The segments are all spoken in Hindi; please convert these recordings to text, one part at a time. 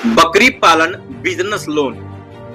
बकरी पालन बिजनेस लोन।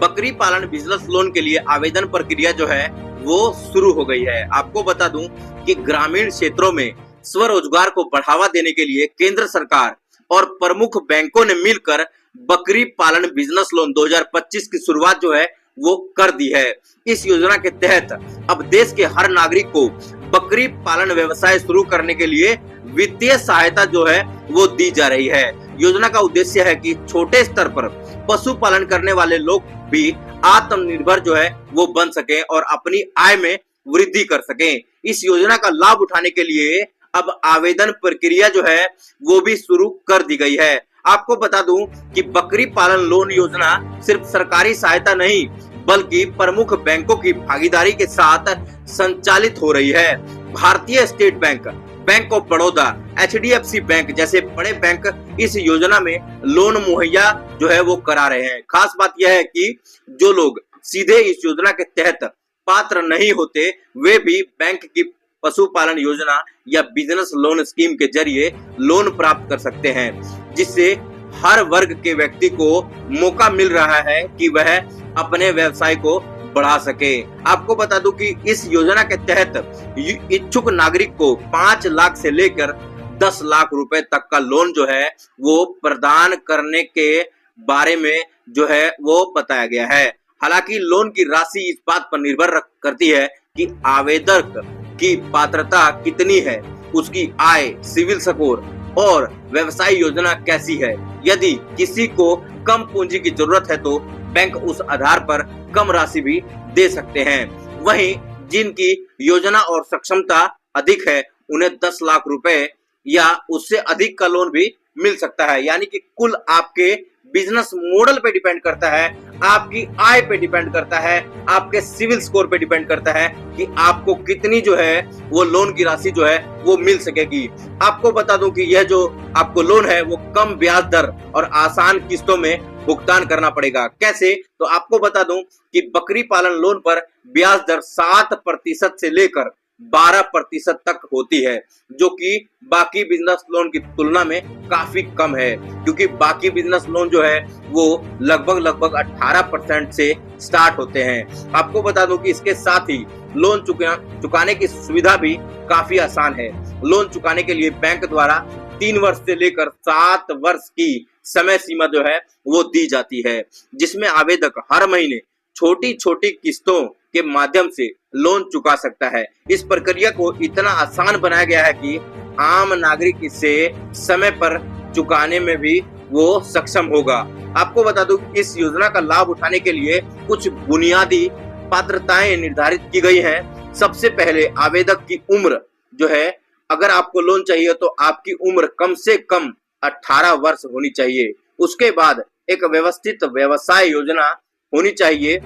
बकरी पालन बिजनेस लोन के लिए आवेदन प्रक्रिया जो है वो शुरू हो गई है। आपको बता दूं कि ग्रामीण क्षेत्रों में स्वरोजगार को बढ़ावा देने के लिए केंद्र सरकार और प्रमुख बैंकों ने मिलकर बकरी पालन बिजनेस लोन 2025 की शुरुआत जो है वो कर दी है। इस योजना के तहत अब देश के हर नागरिक को बकरी पालन व्यवसाय शुरू करने के लिए वित्तीय सहायता जो है वो दी जा रही है। योजना का उद्देश्य है कि छोटे स्तर पर पशुपालन करने वाले लोग भी आत्मनिर्भर जो है वो बन सके और अपनी आय में वृद्धि कर सकें। इस योजना का लाभ उठाने के लिए अब आवेदन प्रक्रिया जो है वो भी शुरू कर दी गई है। आपको बता दूं कि बकरी पालन लोन योजना सिर्फ सरकारी सहायता नहीं बल्कि प्रमुख बैंकों की भागीदारी के साथ संचालित हो रही है। भारतीय state bank, bank of Baroda, HDFC bank जैसे बड़े बैंक इस योजना में लोन मुहैया जो है वो करा रहे हैं। खास बात यह है कि जो लोग सीधे इस योजना के तहत पात्र नहीं होते वे भी बैंक की पशुपालन योजना या बिजनेस लोन स्कीम के जरिए लोन प्राप्त कर सकते हैं, जिससे हर वर्ग के व्यक्ति को मौका मिल रहा है कि वह अपने व्यवसाय को बढ़ा सके। आपको बता दूं कि इस योजना के तहत इच्छुक नागरिक को 5 लाख से लेकर 10 लाख रुपए तक का लोन जो है वो प्रदान करने के बारे में जो है वो बताया गया है। हालांकि लोन की राशि इस बात पर निर्भर करती है कि आवेदक की पात्रता कितनी है, उसकी आय, सिविल स्कोर और व्यवसाय योजना कैसी है। यदि किसी को कम पूंजी की जरूरत है तो बैंक उस आधार पर कम राशि भी दे सकते हैं। वहीं जिनकी योजना और सक्षमता अधिक है उन्हें 10 लाख रुपए या उससे अधिक का लोन भी मिल सकता है। यानी कि कुल आपके बिजनेस मॉडल पे डिपेंड करता है, आपकी आय पे डिपेंड करता है, आपके सिविल स्कोर पे डिपेंड करता है कि आपको कितनी जो है वो लोन की राशि जो है वो मिल सकेगी। आपको बता दूं कि यह जो आपको लोन है वो कम ब्याज दर और आसान किस्तों में भुगतान करना पड़ेगा। कैसे? तो आपको बता दूं कि बकरी पालन लोन पर ब्याज दर 7% से लेकर 12% तक होती है, जो कि बाकी बिजनेस लोन की तुलना में काफी कम है, क्योंकि बाकी बिजनेस लोन जो है वो लगभग 18% से स्टार्ट होते हैं। आपको बता दूं कि इसके साथ ही लोन चुकाने की सुविधा भी काफी आसान है। लोन चुकाने के लिए बैंक द्वारा 3 वर्ष से लेकर 7 वर्ष की समय सीमा जो है वो दी जाती है, जिसमें आवेदक हर महीने छोटी छोटी किस्तों के माध्यम से लोन चुका सकता है। इस प्रक्रिया को इतना आसान बनाया गया है कि आम नागरिक इसे समय पर चुकाने में भी वो सक्षम होगा। आपको बता दूं कि इस योजना का लाभ उठाने के लिए कुछ बुनियादी पात्रताएं निर्धारित की गई हैं। सबसे पहले आवेदक की उम्र जो है, अगर आपको लोन चाहिए तो आपकी उम्र कम से कम 18 वर्ष होनी चाहिए। उसके बाद एक व्यवस्थित व्यवसाय योजना होनी चाहिए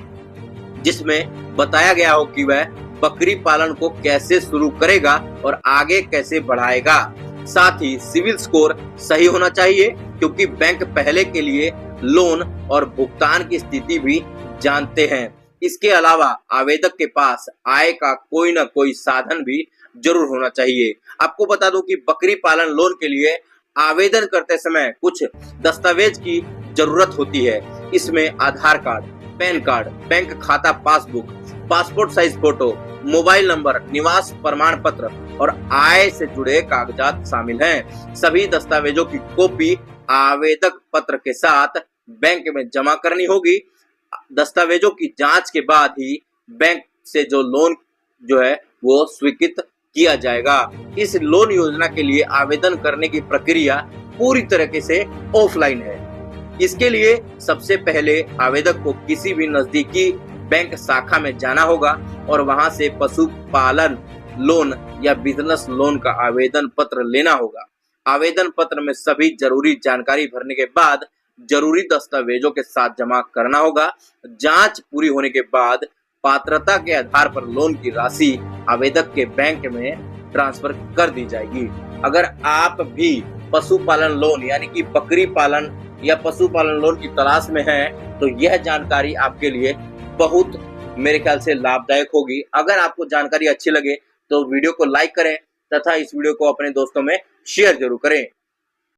जिसमें बताया गया हो कि वह बकरी पालन को कैसे शुरू करेगा और आगे कैसे बढ़ाएगा। साथ ही सिविल स्कोर सही होना चाहिए, क्योंकि बैंक पहले के लिए लोन और भुगतान की स्थिति भी जानते हैं। इसके अलावा आवेदक के पास आय का कोई ना कोई साधन भी जरूर होना चाहिए। आपको बता दूं कि बकरी पालन लोन के लिए आवेदन करते समय कुछ दस्तावेज की जरूरत होती है। इसमें आधार कार्ड, पैन कार्ड, बैंक खाता passbook, passport size photo, mobile number, निवास प्रमाण पत्र और आय से जुड़े कागजात शामिल हैं। सभी दस्तावेजों की कॉपी आवेदक पत्र के साथ बैंक में जमा करनी होगी। दस्तावेजों की जांच के बाद ही बैंक से जो लोन जो है वो स्वीकृत किया जाएगा। इस लोन योजना के लिए आवेदन करने की प्रक्रिया पूरी तरीके से ऑफलाइन है। इसके लिए सबसे पहले आवेदक को किसी भी नजदीकी बैंक शाखा में जाना होगा और वहां से पशुपालन लोन या बिजनेस लोन का आवेदन पत्र लेना होगा। आवेदन पत्र में सभी जरूरी जानकारी भरने के बाद जरूरी दस्तावेजों के साथ जमा करना होगा। जांच पूरी होने के बाद पात्रता के आधार पर लोन की राशि आवेदक के बैंक में ट्रांसफर कर दी जाएगी। अगर आप भी पशुपालन लोन यानी कि बकरी पालन या पशुपालन लोन की तलाश में हैं, तो यह जानकारी आपके लिए बहुत मेरे ख्याल से लाभदायक होगी। अगर आपको जानकारी अच्छी लगे तो वीडियो को लाइक करें तथा इस वीडियो को अपने दोस्तों में शेयर जरूर करें।